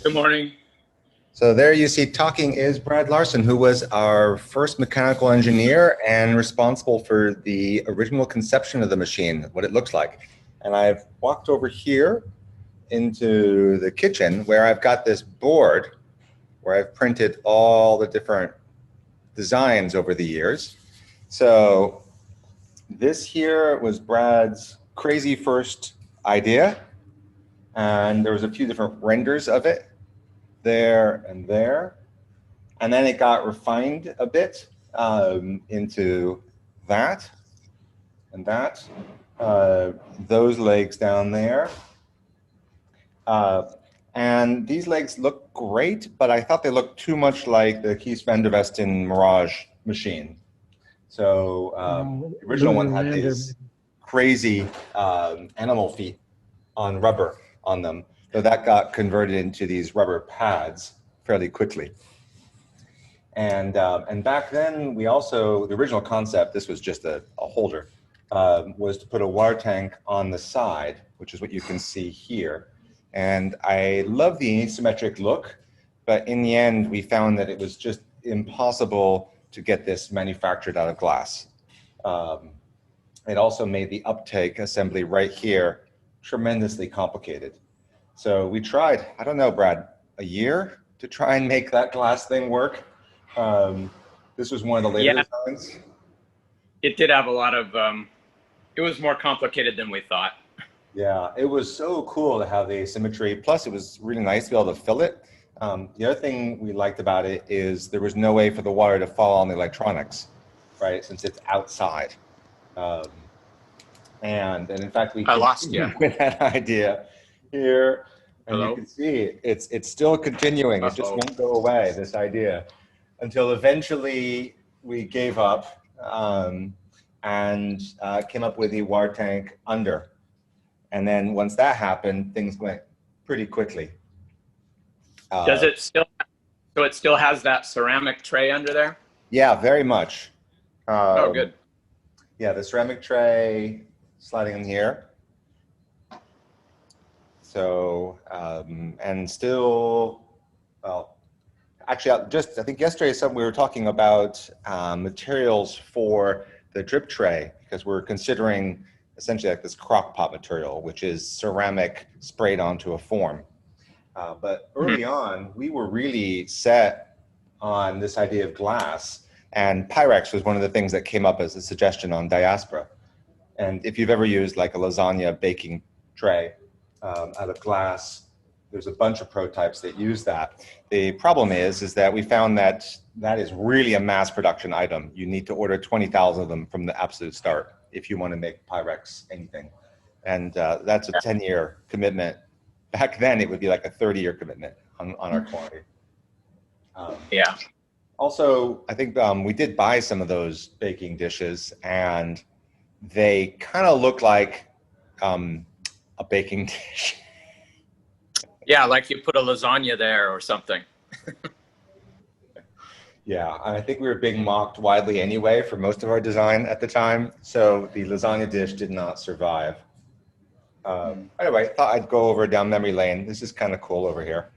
Good morning. So there you see talking is Brad Larson, who was our first mechanical engineer and responsible for the original conception of the machine, what it looks like. And I've walked over here into the kitchen where I've got this board where I've printed all the different designs over the years. So this here was Brad's crazy first idea, and there was a few different renders of it there and there. And then it got refined a bit into that and that, those legs down there. And these legs look great, but I thought they looked too much like the Kees van der Westen Mirage machine. So the original one had these crazy animal feet on rubber on them. So that got converted into these rubber pads fairly quickly. And back then, we also, the original concept, this was just a holder, was to put a water tank on the side, which is what you can see here. And I love the asymmetric look, but in the end, we found that it was just impossible to get this manufactured out of glass. It also made the uptake assembly right here tremendously complicated. So we tried, I don't know, Brad, a year to try and make that glass thing work. This was one of the later designs. It did have a lot of, it was more complicated than we thought. Yeah, it was so cool to have the asymmetry. Plus, it was really nice to be able to fill it. The other thing we liked about it is there was no way for the water to fall on the electronics, right? Since it's outside. And in fact, we lost you with that idea here. And Hello? you can see it's still continuing. It just won't go away, this idea, until eventually we gave up and came up with the water tank under. And then once that happened, things went pretty quickly. Does it still, so it still has that ceramic tray under there? Yeah, very much. Oh, good. Yeah, the ceramic tray sliding in here. So, and still, well, actually, I think yesterday we were talking about materials for the drip tray, because we're considering essentially like this crock pot material, which is ceramic sprayed onto a form. But early on, we were really set on this idea of glass, and Pyrex was one of the things that came up as a suggestion on Diaspora. And if you've ever used like a lasagna baking tray out of glass, there's a bunch of prototypes that use that. The problem is that we found that that is really a mass production item. You need to order 20,000 of them from the absolute start if you want to make Pyrex anything. And that's a 10-year commitment. Back then, it would be like a 30-year commitment on our quantity. Yeah. Also, I think we did buy some of those baking dishes, and they kind of look like a baking dish. Yeah, like you put a lasagna there or something. Yeah, I think we were being mocked widely anyway for most of our design at the time, so the lasagna dish did not survive. Anyway, thought I'd go over down memory lane. This is kind of cool over here.